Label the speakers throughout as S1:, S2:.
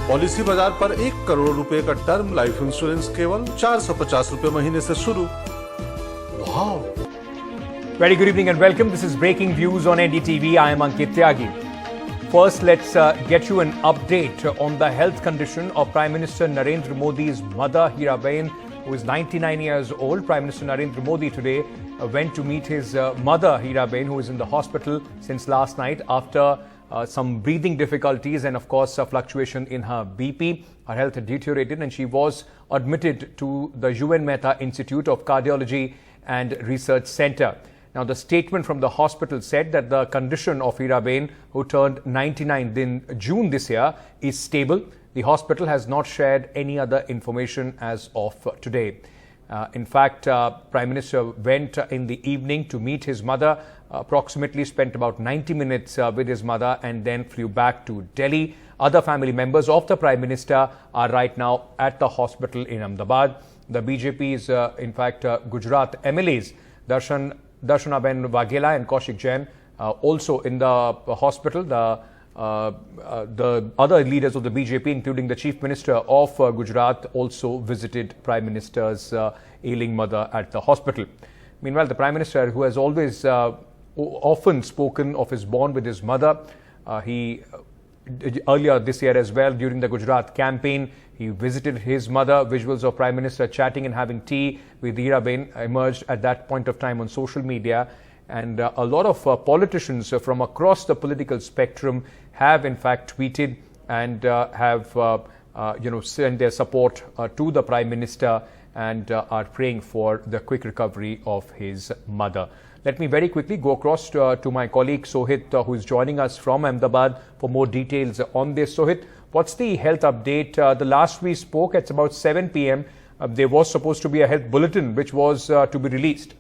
S1: Policy बाजार पर 1 करोड़ रुपए का टर्म लाइफ इंश्योरेंस केवल 450 रुपए महीने से शुरू। वाव!
S2: Very good evening and welcome. This is Breaking Views on NDTV. I am Ankit Tyagi. First, let's get you an update on the health condition of Prime Minister Narendra Modi's mother, Hiraben, who is 99 years old. Prime Minister Narendra Modi today went to meet his mother, Hiraben, who is in the hospital since last night after some breathing difficulties and, of course, a fluctuation in her BP. Her health had deteriorated and she was admitted to the UN Mehta Institute of Cardiology and Research Center. Now, the statement from the hospital said that the condition of Hiraben, who turned 99 in June this year, is stable. The hospital has not shared any other information as of today. In fact, Prime Minister went in the evening to meet his mother, approximately spent about 90 minutes with his mother and then flew back to Delhi. Other family members of the Prime Minister are right now at the hospital in Ahmedabad. The BJP's, in fact, Gujarat MLAs, Darshanaben Waghela and Kaushik Jain, also in the hospital. The other leaders of the BJP, including the Chief Minister of Gujarat, also visited Prime Minister's ailing mother at the hospital. Meanwhile, the Prime Minister, who has always often spoken of his bond with his mother, he earlier this year as well, during the Gujarat campaign, he visited his mother. Visuals of Prime Minister chatting and having tea with Hiraben emerged at that point of time on social media. And a lot of politicians from across the political spectrum have in fact tweeted and have sent their support to the Prime Minister and are praying for the quick recovery of his mother. Let me very quickly go across to my colleague Sohit, who is joining us from Ahmedabad for more details on this. Sohit, what's the health update? The last we spoke, it's about 7 p.m. There was supposed to be a health bulletin which was to be released.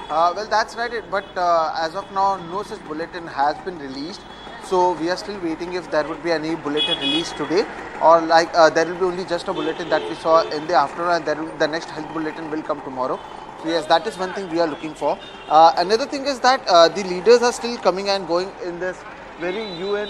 S3: Well, that's right, but as of now, no such bulletin has been released. So we are still waiting if there would be any bulletin released today, or there will be only just a bulletin that we saw in the afternoon, and the next health bulletin will come tomorrow. So yes, that is one thing we are looking for. Another thing is that the leaders are still coming and going in this very UN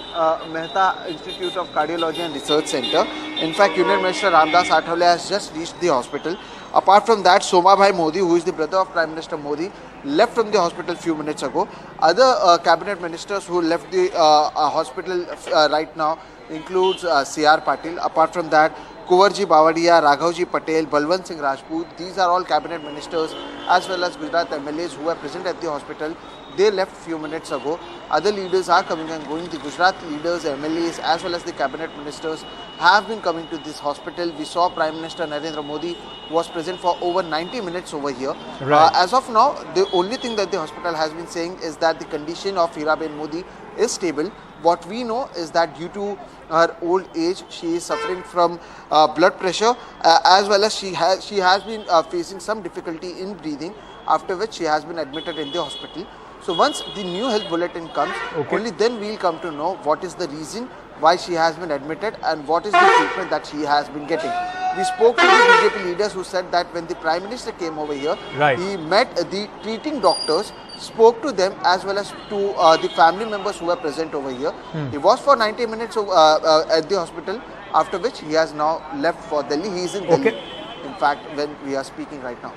S3: Mehta Institute of Cardiology and Research Center. In fact, Union Minister Ramdas Athavale has just reached the hospital. Apart from that, Somabhai Modi, who is the brother of Prime Minister Modi, left from the hospital a few minutes ago. Other cabinet ministers who left the hospital right now includes C.R. Patil. Apart from that, Kuwarji Bavadia, Raghavji Patel, Balwant Singh Rajput, these are all cabinet ministers as well as Gujarat MLAs who are present at the hospital. They left few minutes ago. Other leaders are coming and going. The Gujarat leaders, MLAs as well as the cabinet ministers have been coming to this hospital. We saw Prime Minister Narendra Modi was present for over 90 minutes over here.
S2: Right.
S3: As of now, the only thing that the hospital has been saying is that the condition of Hiraben Modi is stable. What we know is that due to her old age, she is suffering from blood pressure as well as she has been facing some difficulty in breathing, after which she has been admitted in the hospital. So once the new health bulletin comes, only then we will come to know what is the reason why she has been admitted and what is the treatment that she has been getting. We spoke to the BJP leaders who said that when the Prime Minister came over here, he met the treating doctors, spoke to them as well as to the family members who were present over here. He was for 90 minutes at the hospital, after which he has now left for Delhi. He is in Delhi, in fact, when we are speaking right now.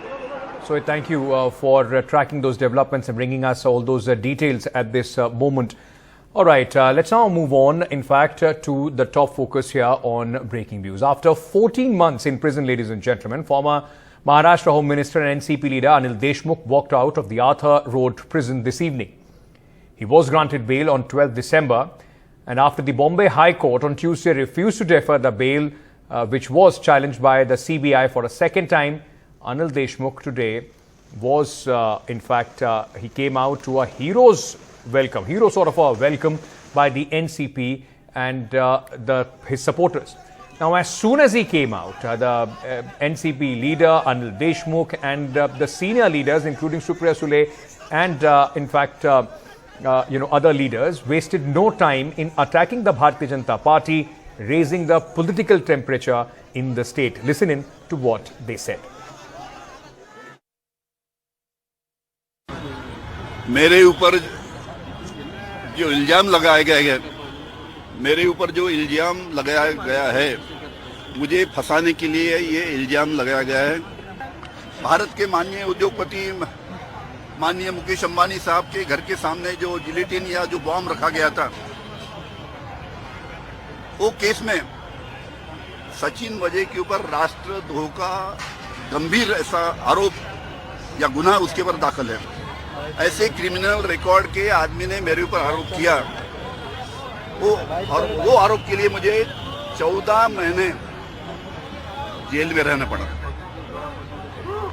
S2: So thank you for tracking those developments and bringing us all those details at this moment. All right, let's now move on, in fact, to the top focus here on Breaking News. After 14 months in prison, ladies and gentlemen, former Maharashtra Home Minister and NCP leader Anil Deshmukh walked out of the Arthur Road prison this evening. He was granted bail on 12 December, and after the Bombay High Court on Tuesday refused to defer the bail, which was challenged by the CBI for a second time, Anil Deshmukh today was, in fact, he came out to a hero sort of a welcome by the NCP and his supporters. Now, as soon as he came out, the NCP leader Anil Deshmukh and the senior leaders, including Supriya Sule and, in fact, other leaders, wasted no time in attacking the Bharatiya Janata Party, raising the political temperature in the state. Listen in to what they said.
S4: मेरे ऊपर जो इल्जाम लगाए गए हैं मेरे ऊपर जो इल्जाम लगाया गया है, मुझे फंसाने के लिए ये इल्जाम लगाया गया है। भारत के माननीय उद्योगपति माननीय मुकेश अंबानी साहब के घर के सामने जो जिलेटिन या जो बॉम्ब रखा गया था, वो केस में सचिन वजह के ऊपर राष्ट्रद्रोह का गंभीर ऐसा आरोप या गुनाह उसके ऊपर दाखिल है। ऐसे क्रिमिनल रिकॉर्ड के आदमी ने मेरे ऊपर आरोप किया, वो आरोप के लिए मुझे 14 महीने जेल में रहना पड़ा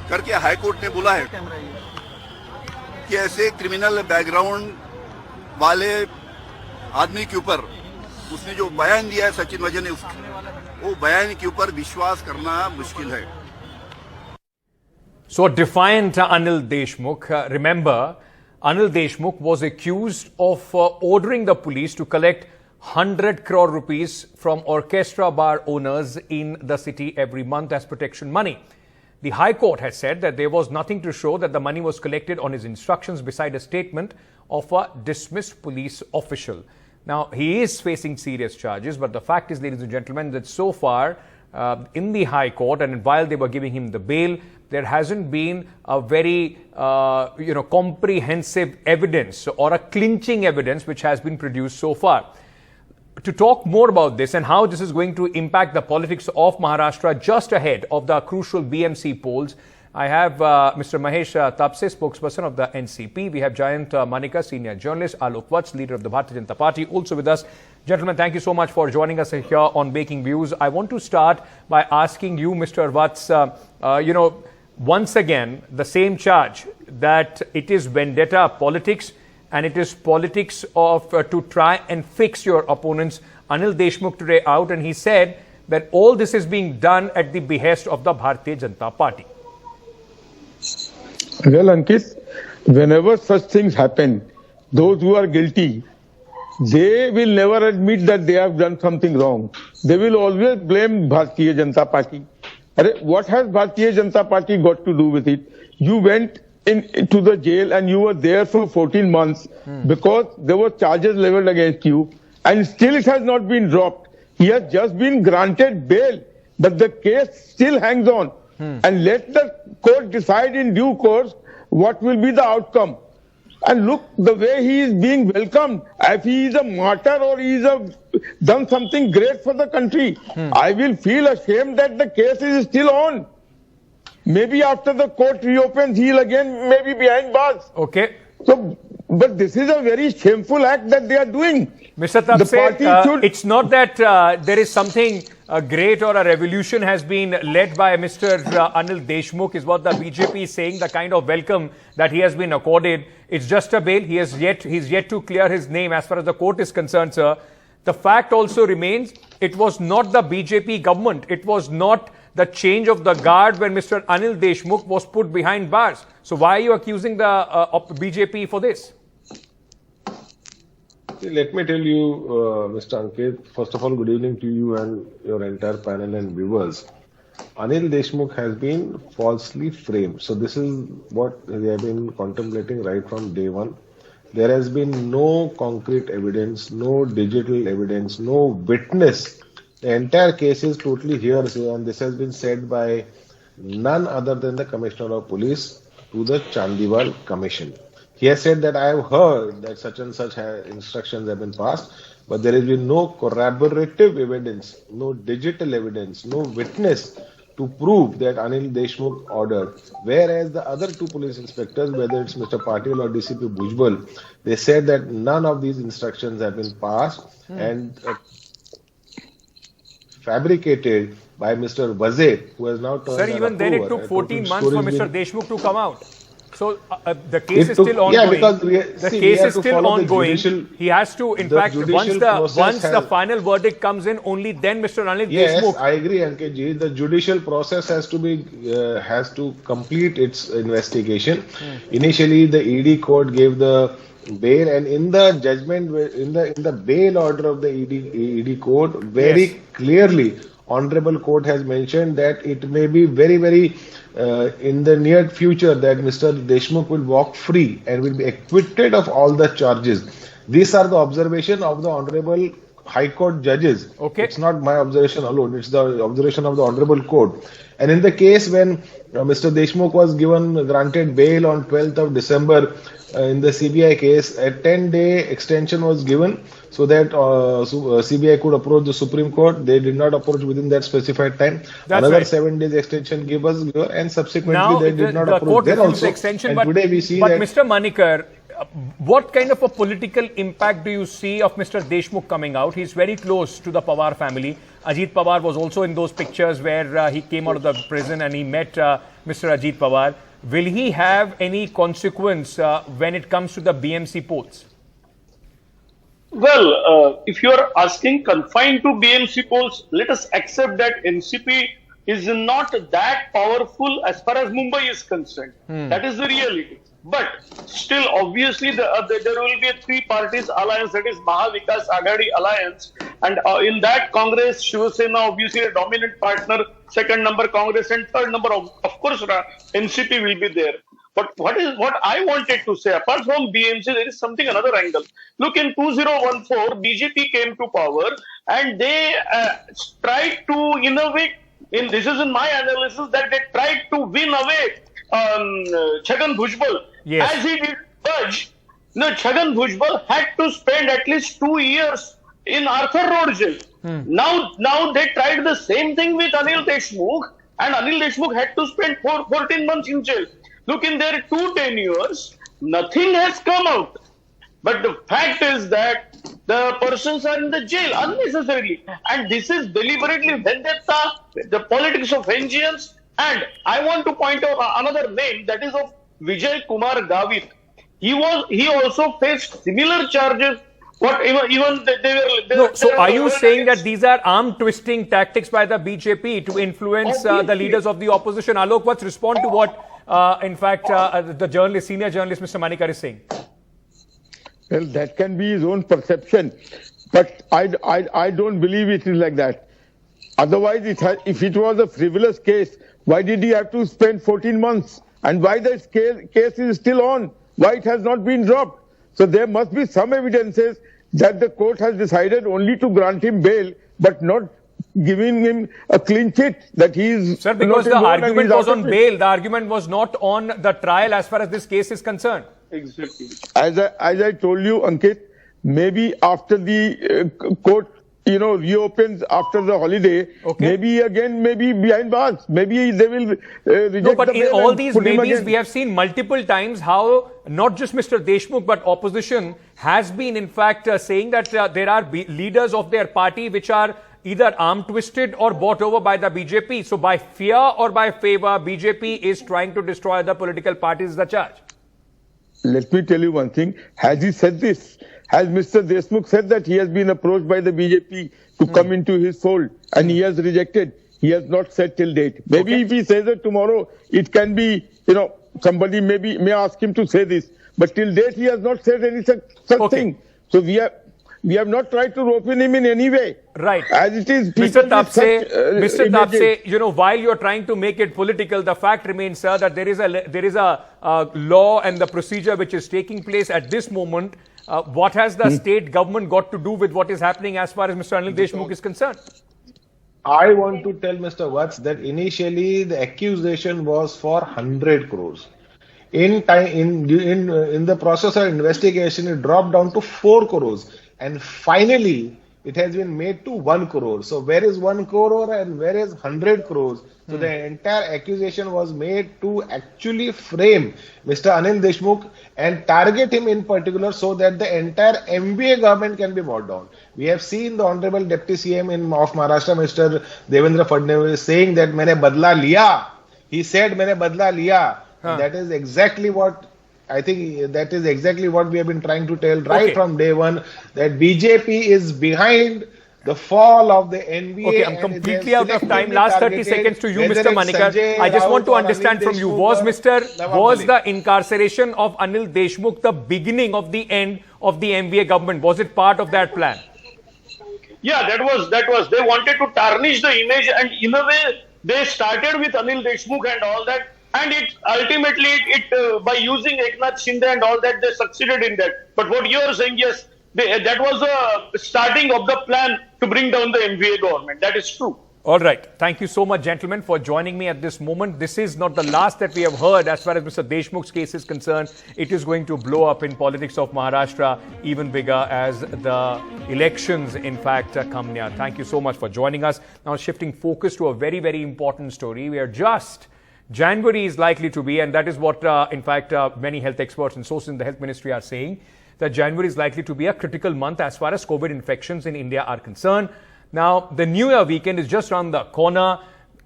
S4: करके हाई कोर्ट ने बोला है कि ऐसे क्रिमिनल बैकग्राउंड वाले आदमी के ऊपर उसने जो बयान दिया है सचिन वजह ने, वो बयान के ऊपर विश्वास करना मुश्किल है।
S2: So defiant Anil Deshmukh. Remember, Anil Deshmukh was accused of ordering the police to collect 100 crore rupees from orchestra bar owners in the city every month as protection money. The High Court has said that there was nothing to show that the money was collected on his instructions beside a statement of a dismissed police official. Now, he is facing serious charges, but the fact is, ladies and gentlemen, that so far in the High Court, and while they were giving him the bail, there hasn't been a very, comprehensive evidence or a clinching evidence which has been produced so far. To talk more about this and how this is going to impact the politics of Maharashtra just ahead of the crucial BMC polls, I have Mr. Mahesh Tapse, spokesperson of the NCP. We have Jayant Manika, senior journalist, Alok Vats, leader of the Bharatiya Janata Party, also with us. Gentlemen, thank you so much for joining us here on Breaking Views. I want to start by asking you, Mr. Vats, once again, the same charge that it is vendetta politics and it is politics of to try and fix your opponents. Anil Deshmukh today out, and he said that all this is being done at the behest of the Bharatiya Janata Party.
S5: Well, Ankit, whenever such things happen, those who are guilty, they will never admit that they have done something wrong. They will always blame Bharatiya Janata Party. What has Bharatiya Janata Party got to do with it? You went into the jail and you were there for 14 months because there were charges leveled against you, and still it has not been dropped. He has just been granted bail, but the case still hangs on. And let the court decide in due course what will be the outcome. And look, the way he is being welcomed, if he is a martyr or he is done something great for the country, I will feel ashamed that the case is still on. Maybe after the court reopens, he will again maybe behind bars.
S2: Okay.
S5: So, but this is a very shameful act that they are doing.
S2: Mr. Tapse, it's not that there is something great or a revolution has been led by Mr. Anil Deshmukh, is what the BJP is saying, the kind of welcome that he has been accorded. It's just a bail. He's yet to clear his name as far as the court is concerned, sir. The fact also remains, it was not the BJP government. It was not the change of the guard when Mr. Anil Deshmukh was put behind bars. So why are you accusing the BJP for this?
S6: Let me tell you, Mr. Ankit, first of all, good evening to you and your entire panel and viewers. Anil Deshmukh has been falsely framed. So this is what we have been contemplating right from day one. There has been no concrete evidence, no digital evidence, no witness. The entire case is totally hearsay, and this has been said by none other than the Commissioner of Police to the Chandiwal Commission. He has said that I have heard that such and such instructions have been passed, but there has been no corroborative evidence, no digital evidence, no witness to prove that Anil Deshmukh ordered. Whereas the other two police inspectors, whether it's Mr. Patil or DCP Bhujbal, they said that none of these instructions have been passed and fabricated by Mr. Wazir, who has now turned.
S2: Sir, even then it took 14 months for Mr. Deshmukh to come out. So the case is still ongoing.
S6: Yeah, because
S2: the case is still ongoing. He has to, in fact, once the final verdict comes in, only then Mr. Anil Deshmukh.
S6: Yes, I agree, Ankit ji. The judicial process has to complete its investigation. Initially, the ED court gave the bail, and in the judgment, in the bail order of the ED court, very clearly, Honorable Court has mentioned that it may be very, very in the near future that Mr. Deshmukh will walk free and will be acquitted of all the charges. These are the observation of the Honorable High Court judges.
S2: Okay.
S6: It's not my observation alone. It's the observation of the Honorable Court. And in the case when Mr. Deshmukh was granted bail on 12th of December in the CBI case, a 10-day extension was given so that CBI could approach the Supreme Court. They did not approach within that specified time.
S2: That's
S6: Another
S2: right.
S6: 7 days extension given, and subsequently
S2: Now,
S6: they did not
S2: the
S6: approach
S2: court
S6: there
S2: refused
S6: also.
S2: the extension,
S6: And
S2: but,
S6: today we see
S2: but
S6: that
S2: Mr. Manikar, what kind of a political impact do you see of Mr. Deshmukh coming out? He's very close to the Pawar family. Ajit Pawar was also in those pictures where he came out of the prison and he met Mr. Ajit Pawar. Will he have any consequence when it comes to the BMC polls?
S7: Well, if you are asking confined to BMC polls, let us accept that NCP is not that powerful as far as Mumbai is concerned. That is the reality. But still, obviously, there will be a three parties alliance, that is Mahavikas Aghadi alliance, and in that Congress, Shiv Sena obviously a dominant partner, second number Congress, and third number of course NCP will be there. But what I wanted to say, apart from BMC, there is another angle. Look, in 2014, BJP came to power and they tried to innovate. This is in my analysis that they tried to win away Chhagan Bhujbal.
S2: Yes.
S7: As he did budge, Chhagan Bhujbal had to spend at least 2 years in Arthur Road jail. Now they tried the same thing with Anil Deshmukh, and Anil Deshmukh had to spend 14 months in jail. Look, in their 2 tenures, nothing has come out. But the fact is that the persons are in the jail unnecessarily. And this is deliberately vendetta, the politics of vengeance. And I want to point out another name, that is of Vijay Kumar Gavit. He also faced similar charges.
S2: So are you saying that these are arm twisting tactics by the BJP to influence the leaders of the opposition? Alok, what's respond to what, in fact, the senior journalist, Mr. Manikar, is saying?
S5: Well, that can be his own perception, but I don't believe it is like that. Otherwise, if it was a frivolous case, why did he have to spend 14 months? And why this case is still on? Why it has not been dropped? So there must be some evidences that the court has decided only to grant him bail, but not giving him a clean chit that he is.
S2: Sir, because the argument was on bail, the argument was not on the trial as far as this case is concerned.
S7: Exactly.
S5: As I told you, Ankit, maybe after the court, reopens after the holiday, maybe behind bars, maybe they will reject
S2: No, but
S5: the
S2: in
S5: bail
S2: all
S5: and
S2: these
S5: put him
S2: maybes,
S5: again.
S2: we have seen multiple times how not just Mr. Deshmukh, but opposition has been, in fact, saying that there are leaders of their party which are either arm twisted or bought over by the BJP. So by fear or by favor, BJP is trying to destroy the political parties, is the charge.
S5: Let me tell you one thing. Has he said this? Has Mr. Deshmukh said that he has been approached by the BJP to come into his fold and he has rejected? He has not said till date. Maybe if he says it tomorrow, it can be, somebody may ask him to say this. But till date, he has not said any such thing. So we have not tried to rope in him in any way.
S2: Right.
S5: As it is,
S2: Mr. Tapse, while you're trying to make it political, the fact remains, sir, that there is a law and the procedure which is taking place at this moment. What has the state government got to do with what is happening as far as Mr. Anil Deshmukh is concerned?
S6: I want to tell Mr. Vats that initially the accusation was for 100 crores. In the process of investigation, it dropped down to 4 crores. And finally, it has been made to 1 crore. So where is 1 crore and where is 100 crores? So the entire accusation was made to actually frame Mr. Anil Deshmukh and target him in particular so that the entire MBA government can be brought down. We have seen the Honorable Deputy CM of Maharashtra, Mr. Devendra Fadnavis, saying that "Maine badla liya." He said "Maine badla liya." That is exactly what I think we have been trying to tell right from day one, that BJP is behind the fall of the NBA.
S2: Okay, I'm completely out of time. Last 30 seconds to you, Mr. Manikar. I just want to understand from you, was the incarceration of Anil Deshmukh the beginning of the end of the NBA government? Was it part of that plan?
S7: Yeah, that was. They wanted to tarnish the image, and in a way, they started with Anil Deshmukh and all that. And it ultimately, by using Eknath Shinde and all that, they succeeded in that. But what you are saying, yes, that was the starting of the plan to bring down the MVA government. That is true.
S2: All right. Thank you so much, gentlemen, for joining me at this moment. This is not the last that we have heard as far as Mr. Deshmukh's case is concerned. It is going to blow up in politics of Maharashtra even bigger as the elections, in fact, come near. Thank you so much for joining us. Now, shifting focus to a very, very important story. We are just January is likely to be, and that is what, in fact, many health experts and sources in the health ministry are saying, that January is likely to be a critical month as far as COVID infections in India are concerned. Now, the New Year weekend is just around the corner.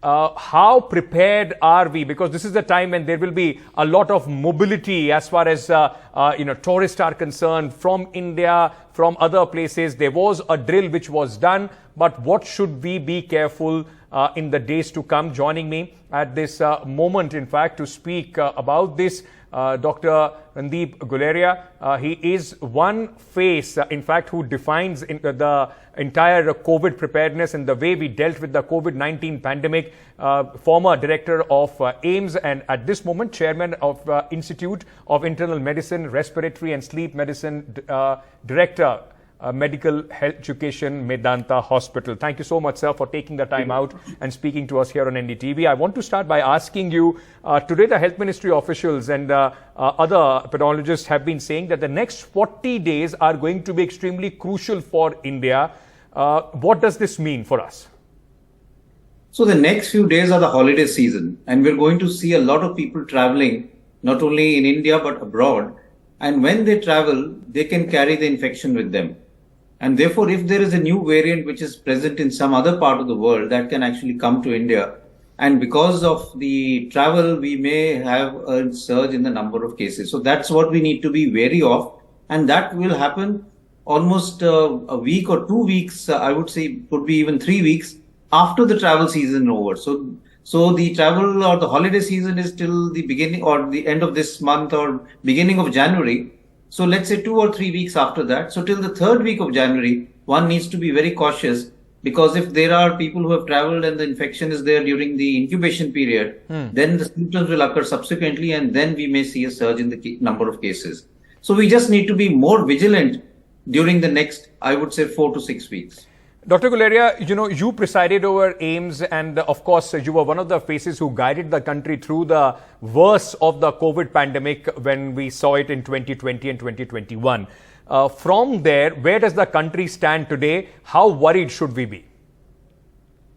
S2: How prepared are we? Because this is the time when there will be a lot of mobility as far as tourists are concerned from India, from other places. There was a drill which was done, but what should we be careful in the days to come? Joining me at this moment, in fact, to speak about this, Dr. Randeep Guleria. He is one face, in fact, who defines the entire COVID preparedness and the way we dealt with the COVID-19 pandemic. Former director of AIIMS and at this moment chairman of Institute of Internal Medicine, Respiratory and Sleep Medicine, director, Medical Health Education, Medanta Hospital. Thank you so much, sir, for taking the time out and speaking to us here on NDTV. I want to start by asking you, today the health ministry officials and other epidemiologists have been saying that the next 40 days are going to be extremely crucial for India. What does this mean for us?
S8: So the next few days are the holiday season, and we're going to see a lot of people traveling, not only in India but abroad. And when they travel, they can carry the infection with them. And therefore, if there is a new variant which is present in some other part of the world, that can actually come to India. And because of the travel, we may have a surge in the number of cases. So that's what we need to be wary of. And that will happen almost a week or 2 weeks, I would say, could be even 3 weeks after the travel season is over. So the travel or the holiday season is till the beginning or the end of this month or beginning of January. So let's say 2 or 3 weeks after that. So till the third week of January, one needs to be very cautious, because if there are people who have traveled and the infection is there during the incubation period, then the symptoms will occur subsequently, and then we may see a surge in the number of cases. So we just need to be more vigilant during the next, I would say, 4 to 6 weeks.
S2: Dr. Guleria, you presided over AIIMS, and of course, you were one of the faces who guided the country through the worst of the COVID pandemic when we saw it in 2020 and 2021. From there, where does the country stand today? How worried should we be?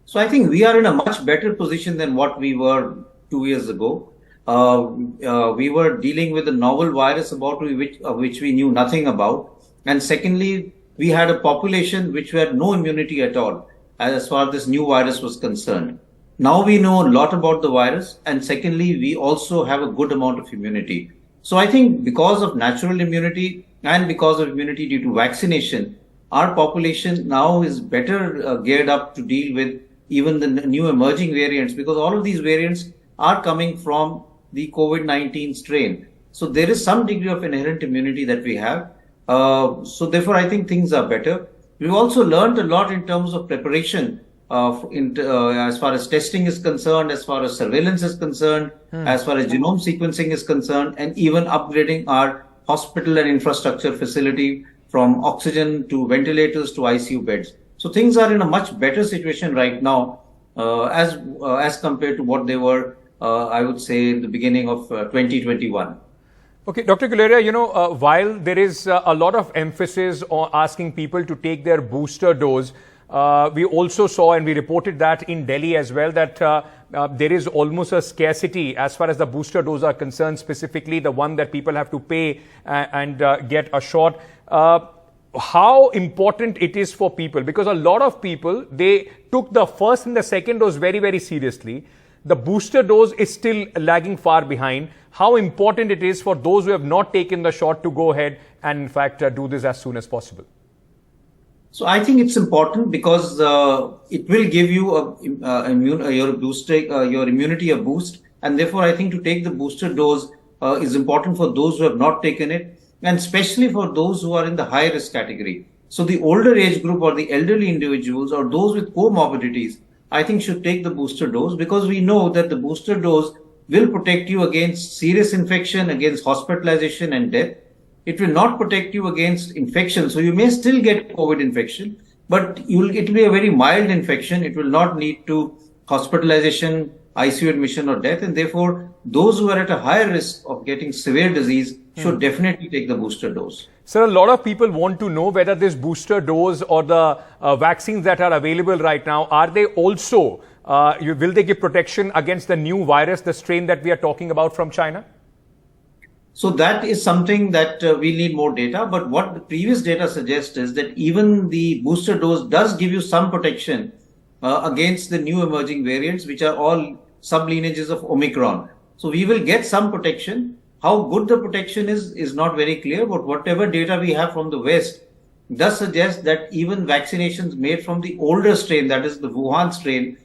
S8: So I think we are in a much better position than what we were 2 years ago. We were dealing with a novel virus about which we knew nothing about. And secondly, we had a population which had no immunity at all as far as this new virus was concerned. Now we know a lot about the virus, and secondly, we also have a good amount of immunity. So I think because of natural immunity and because of immunity due to vaccination, our population now is better geared up to deal with even the new emerging variants, because all of these variants are coming from the COVID-19 strain. So there is some degree of inherent immunity that we have. So therefore, I think things are better. We've also learned a lot in terms of preparation as far as testing is concerned, as far as surveillance is concerned, as far as genome sequencing is concerned, and even upgrading our hospital and infrastructure facility from oxygen to ventilators to ICU beds. So things are in a much better situation right now as compared to what they were, I would say, in the beginning of 2021.
S2: Okay, Dr. Guleria, while there is a lot of emphasis on asking people to take their booster dose, we also saw, and we reported that in Delhi as well, that there is almost a scarcity as far as the booster dose are concerned, specifically the one that people have to pay and get a shot. How important it is for people, because a lot of people, they took the first and the second dose very, very seriously. The booster dose is still lagging far behind. How important it is for those who have not taken the shot to go ahead and in fact do this as soon as possible?
S8: So I think it's important because it will give you your immunity a boost, and therefore I think to take the booster dose is important for those who have not taken it, and especially for those who are in the high risk category. So the older age group or the elderly individuals or those with comorbidities, I think should take the booster dose, because we know that the booster dose will protect you against serious infection, against hospitalization and death. it will not protect you against infection. So you may still get COVID infection, but it will be a very mild infection. It will not lead to hospitalization, ICU admission or death. And therefore, those who are at a higher risk of getting severe disease should definitely take the booster dose.
S2: Sir, a lot of people want to know whether this booster dose or the vaccines that are available right now, are they also, will they give protection against the new virus, the strain that we are talking about from China?
S8: So that is something that we need more data. But what the previous data suggests is that even the booster dose does give you some protection against the new emerging variants, which are all sublineages of Omicron. So we will get some protection. How good the protection is not very clear, but whatever data we have from the West does suggest that even vaccinations made from the older strain, that is the Wuhan strain,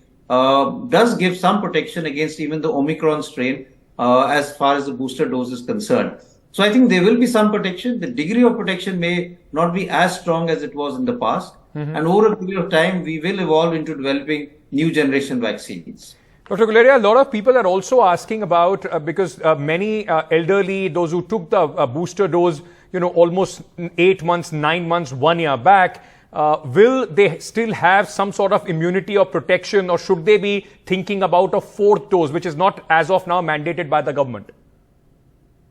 S8: does give some protection against even the Omicron strain as far as the booster dose is concerned. So I think there will be some protection. The degree of protection may not be as strong as it was in the past. And over a period of time, we will evolve into developing new generation vaccines.
S2: Dr. Guleria, a lot of people are also asking about, because many elderly, those who took the booster dose, almost 8 months, 9 months, 1 year back, will they still have some sort of immunity or protection, or should they be thinking about a fourth dose, which is not as of now mandated by the government?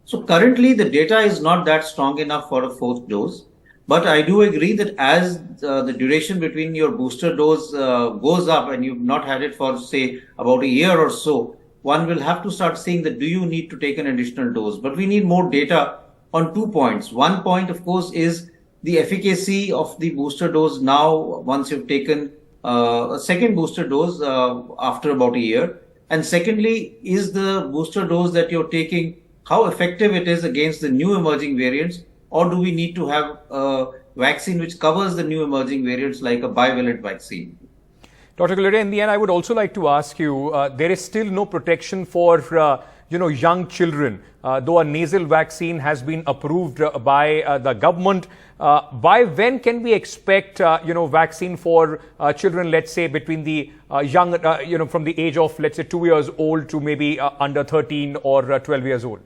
S8: So currently the data is not that strong enough for a fourth dose. But I do agree that as the duration between your booster dose goes up and you've not had it for, say, about a year or so, one will have to start saying that do you need to take an additional dose? But we need more data on 2 points. One point, of course, is the efficacy of the booster dose now once you've taken a second booster dose after about a year. And secondly, is the booster dose that you're taking, how effective it is against the new emerging variants? Or do we need to have a vaccine which covers the new emerging variants like a bivalent vaccine?
S2: Dr. Guleria, in the end, I would also like to ask you, there is still no protection for, young children, though a nasal vaccine has been approved by the government. By when can we expect, vaccine for children, let's say, between the young, from the age of, let's say, 2 years old to maybe under 13 or 12 years old?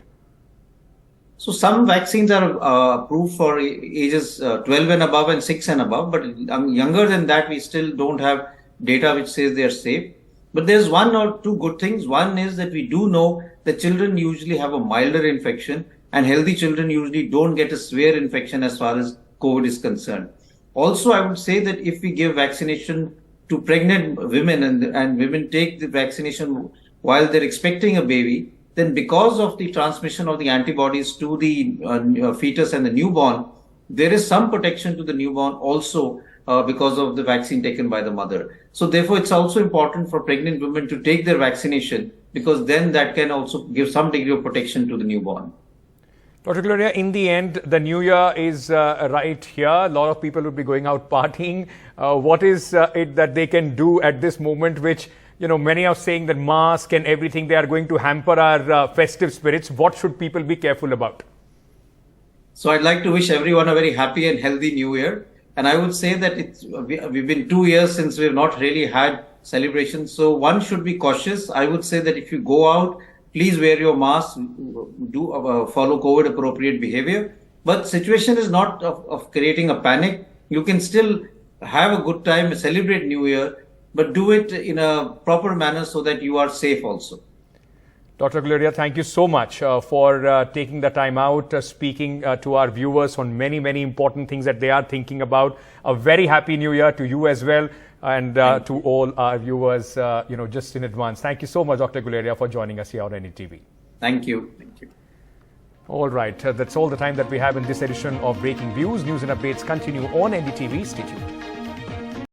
S8: So some vaccines are approved for ages 12 and above and 6 and above, but younger than that, we still don't have data which says they are safe. But there's one or two good things. One is that we do know that children usually have a milder infection and healthy children usually don't get a severe infection as far as COVID is concerned. Also, I would say that if we give vaccination to pregnant women and women take the vaccination while they're expecting a baby, then because of the transmission of the antibodies to the fetus and the newborn, there is some protection to the newborn also because of the vaccine taken by the mother. So therefore, it's also important for pregnant women to take their vaccination because then that can also give some degree of protection to the newborn.
S2: Dr. Guleria, in the end, the new year is right here. A lot of people will be going out partying. What is it that they can do at this moment which many are saying that mask and everything, they are going to hamper our festive spirits. What should people be careful about?
S8: So I'd like to wish everyone a very happy and healthy new year. And I would say that we've been 2 years since we've not really had celebrations. So one should be cautious. I would say that if you go out, please wear your mask, do follow COVID appropriate behavior. But situation is not of creating a panic. You can still have a good time, celebrate New Year, but do it in a proper manner so that you are safe also.
S2: Dr. Guleria, thank you so much for taking the time out, speaking to our viewers on many, many important things that they are thinking about. A very happy New Year to you as well and to all our viewers, just in advance. Thank you so much, Dr. Guleria, for joining us here on NDTV.
S8: Thank you. Thank you.
S2: All right. That's all the time that we have in this edition of Breaking Views. News and updates continue on NDTV. Stay tuned.